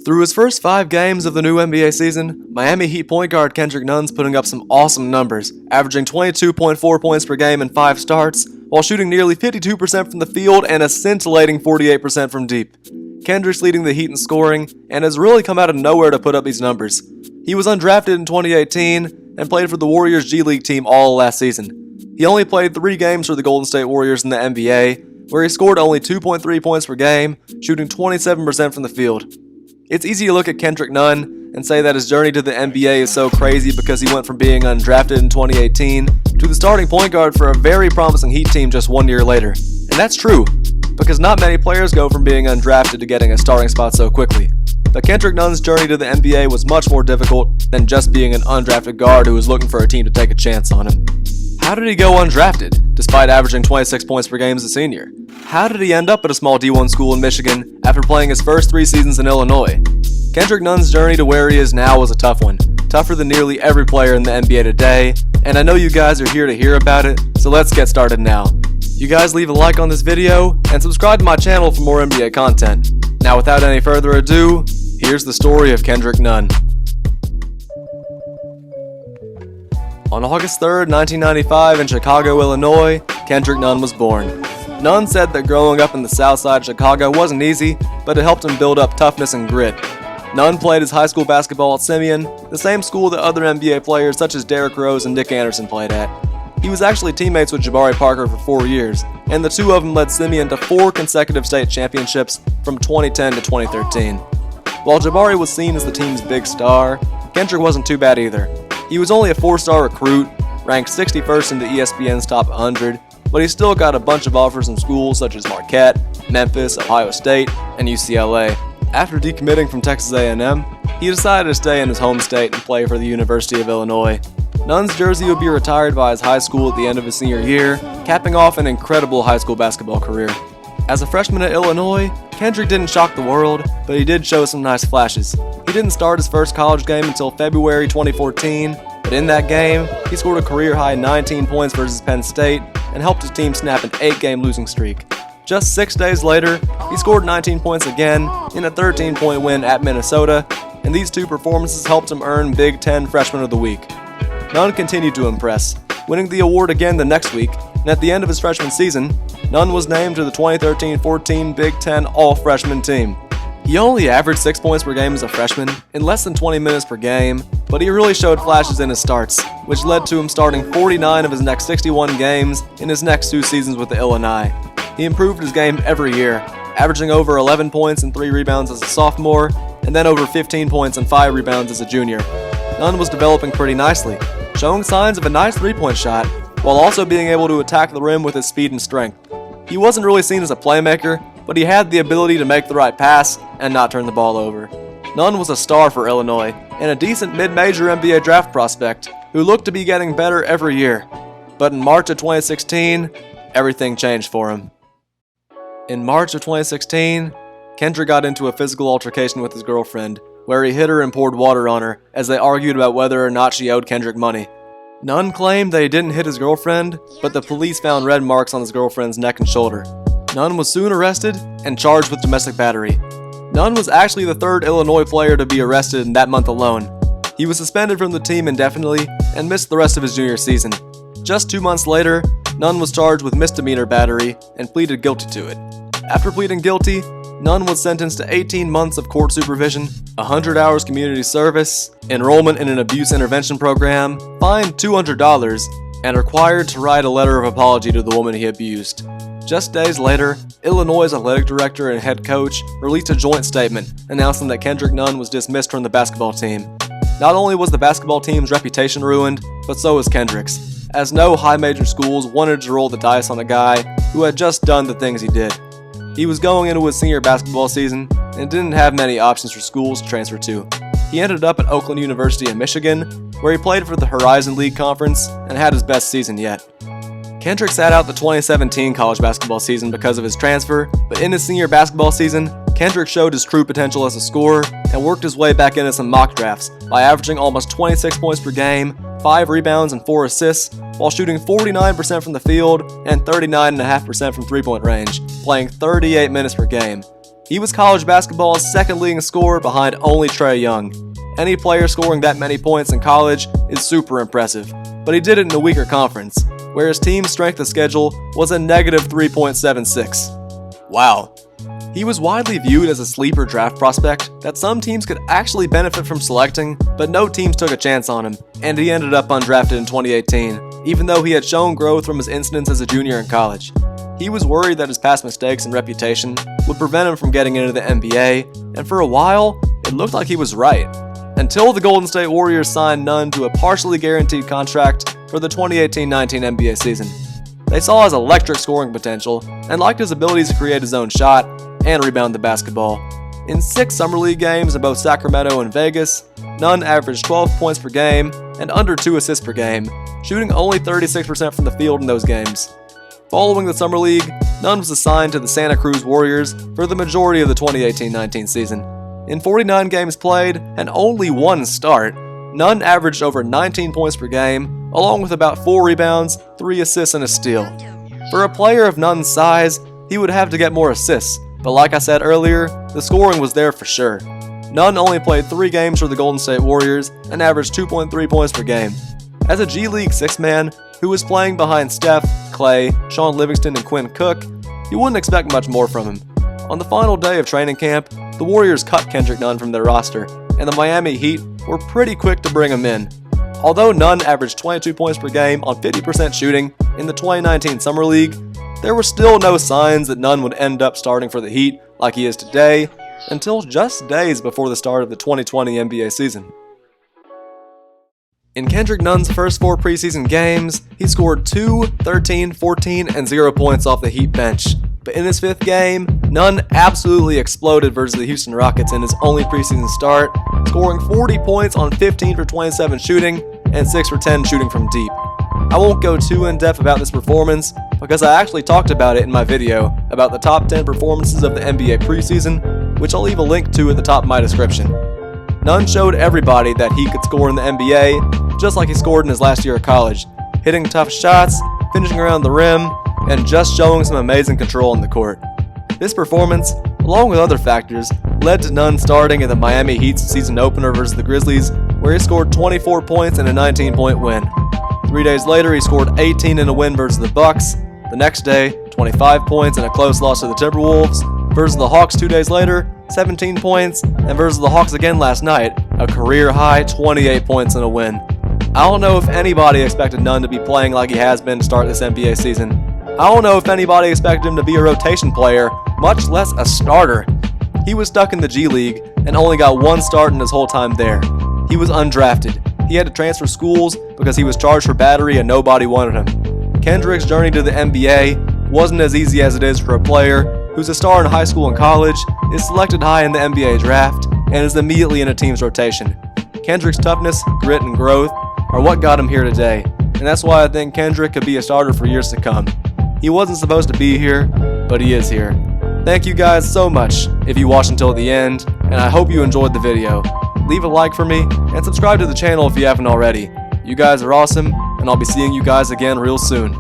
Through his first 5 games of the new NBA season, Miami Heat point guard Kendrick Nunn's putting up some awesome numbers, averaging 22.4 points per game in 5 starts, while shooting nearly 52% from the field and a scintillating 48% from deep. Kendrick's leading the Heat in scoring, and has really come out of nowhere to put up these numbers. He was undrafted in 2018, and played for the Warriors G League team all last season. He only played 3 games for the Golden State Warriors in the NBA, where he scored only 2.3 points per game, shooting 27% from the field. It's easy to look at Kendrick Nunn and say that his journey to the NBA is so crazy because he went from being undrafted in 2018 to the starting point guard for a very promising Heat team just 1 year later. And that's true, because not many players go from being undrafted to getting a starting spot so quickly. But Kendrick Nunn's journey to the NBA was much more difficult than just being an undrafted guard who was looking for a team to take a chance on him. How did he go undrafted, despite averaging 26 points per game as a senior? How did he end up at a small D1 school in Michigan after playing his first 3 seasons in Illinois? Kendrick Nunn's journey to where he is now was a tough one, tougher than nearly every player in the NBA today, and I know you guys are here to hear about it, so let's get started now. You guys leave a like on this video, and subscribe to my channel for more NBA content. Now without any further ado, here's the story of Kendrick Nunn. On August 3rd, 1995 in Chicago, Illinois, Kendrick Nunn was born. Nunn said that growing up in the south side of Chicago wasn't easy, but it helped him build up toughness and grit. Nunn played his high school basketball at Simeon, the same school that other NBA players such as Derrick Rose and Nick Anderson played at. He was actually teammates with Jabari Parker for 4 years, and the two of them led Simeon to 4 consecutive state championships from 2010 to 2013. While Jabari was seen as the team's big star, Kendrick wasn't too bad either. He was only a 4-star recruit, ranked 61st in the ESPN's top 100, but he still got a bunch of offers from schools such as Marquette, Memphis, Ohio State, and UCLA. After decommitting from Texas A&M, he decided to stay in his home state and play for the University of Illinois. Nunn's jersey would be retired by his high school at the end of his senior year, capping off an incredible high school basketball career. As a freshman at Illinois, Kendrick didn't shock the world, but he did show some nice flashes. He didn't start his first college game until February 2014, but in that game, he scored a career-high 19 points versus Penn State and helped his team snap an 8-game losing streak. Just 6 days later, he scored 19 points again in a 13-point win at Minnesota, and these 2 performances helped him earn Big Ten Freshman of the Week. Nunn continued to impress, winning the award again the next week, and at the end of his freshman season, Nunn was named to the 2013-14 Big Ten All-Freshman team. He only averaged 6 points per game as a freshman, in less than 20 minutes per game, but he really showed flashes in his starts, which led to him starting 49 of his next 61 games in his next 2 seasons with the Illini. He improved his game every year, averaging over 11 points and 3 rebounds as a sophomore, and then over 15 points and 5 rebounds as a junior. Nunn was developing pretty nicely, showing signs of a nice 3-point shot, while also being able to attack the rim with his speed and strength. He wasn't really seen as a playmaker, but he had the ability to make the right pass and not turn the ball over. Nunn was a star for Illinois, and a decent mid-major NBA draft prospect who looked to be getting better every year. But in March of 2016, everything changed for him. In March of 2016, Kendrick got into a physical altercation with his girlfriend, where he hit her and poured water on her as they argued about whether or not she owed Kendrick money. Nunn claimed that he didn't hit his girlfriend, but the police found red marks on his girlfriend's neck and shoulder. Nunn was soon arrested and charged with domestic battery. Nunn was actually the 3rd Illinois player to be arrested in that month alone. He was suspended from the team indefinitely and missed the rest of his junior season. Just 2 months later, Nunn was charged with misdemeanor battery and pleaded guilty to it. After pleading guilty, Nunn was sentenced to 18 months of court supervision, 100 hours community service, enrollment in an abuse intervention program, fined $200, and required to write a letter of apology to the woman he abused. Just days later, Illinois' athletic director and head coach released a joint statement announcing that Kendrick Nunn was dismissed from the basketball team. Not only was the basketball team's reputation ruined, but so was Kendrick's, as no high major schools wanted to roll the dice on a guy who had just done the things he did. He was going into his senior basketball season and didn't have many options for schools to transfer to. He ended up at Oakland University in Michigan, where he played for the Horizon League Conference and had his best season yet. Kendrick sat out the 2017 college basketball season because of his transfer, but in his senior basketball season, Kendrick showed his true potential as a scorer and worked his way back into some mock drafts by averaging almost 26 points per game, 5 rebounds and 4 assists, while shooting 49% from the field and 39.5% from 3-point range, playing 38 minutes per game. He was college basketball's second leading scorer behind only Trae Young. Any player scoring that many points in college is super impressive, but he did it in a weaker conference, where his team's strength of schedule was a negative 3.76. Wow. He was widely viewed as a sleeper draft prospect that some teams could actually benefit from selecting, but no teams took a chance on him, and he ended up undrafted in 2018, even though he had shown growth from his incidents as a junior in college. He was worried that his past mistakes and reputation would prevent him from getting into the NBA, and for a while, it looked like he was right. Until the Golden State Warriors signed Nunn to a partially guaranteed contract for the 2018-19 NBA season. They saw his electric scoring potential and liked his abilities to create his own shot and rebound the basketball. In 6 Summer League games in both Sacramento and Vegas, Nunn averaged 12 points per game and under 2 assists per game, shooting only 36% from the field in those games. Following the Summer League, Nunn was assigned to the Santa Cruz Warriors for the majority of the 2018-19 season. In 49 games played and only 1 start, Nunn averaged over 19 points per game, along with about 4 rebounds, 3 assists, and a steal. For a player of Nunn's size, he would have to get more assists, but like I said earlier, the scoring was there for sure. Nunn only played 3 games for the Golden State Warriors and averaged 2.3 points per game. As a G League 6-man who was playing behind Steph, Clay, Sean Livingston, and Quinn Cook, you wouldn't expect much more from him. On the final day of training camp, the Warriors cut Kendrick Nunn from their roster, and the Miami Heat were pretty quick to bring him in. Although Nunn averaged 22 points per game on 50% shooting in the 2019 Summer League, there were still no signs that Nunn would end up starting for the Heat like he is today, until just days before the start of the 2020 NBA season. In Kendrick Nunn's first 4 preseason games, he scored 2, 13, 14, and 0 points off the Heat bench. But in his 5th game, Nunn absolutely exploded versus the Houston Rockets in his only preseason start, scoring 40 points on 15 for 27 shooting and 6 for 10 shooting from deep. I won't go too in-depth about this performance because I actually talked about it in my video about the top 10 performances of the NBA preseason, which I'll leave a link to at the top of my description. Nunn showed everybody that he could score in the NBA, just like he scored in his last year of college, hitting tough shots, finishing around the rim, and just showing some amazing control on the court. This performance, along with other factors, led to Nunn starting in the Miami Heat's season opener versus the Grizzlies, where he scored 24 points in a 19-point win. 3 days later, he scored 18 in a win versus the Bucks. The next day, 25 points in a close loss to the Timberwolves. Versus the Hawks 2 days later, 17 points, and versus the Hawks again last night, a career-high 28 points in a win. I don't know if anybody expected Nunn to be playing like he has been to start this NBA season. I don't know if anybody expected him to be a rotation player, much less a starter. He was stuck in the G League and only got 1 start in his whole time there. He was undrafted. He had to transfer schools because he was charged for battery and nobody wanted him. Kendrick's journey to the NBA wasn't as easy as it is for a player who's a star in high school and college, is selected high in the NBA draft, and is immediately in a team's rotation. Kendrick's toughness, grit, and growth are what got him here today, and that's why I think Kendrick could be a starter for years to come. He wasn't supposed to be here, but he is here. Thank you guys so much if you watched until the end, and I hope you enjoyed the video. Leave a like for me, and subscribe to the channel if you haven't already. You guys are awesome, and I'll be seeing you guys again real soon.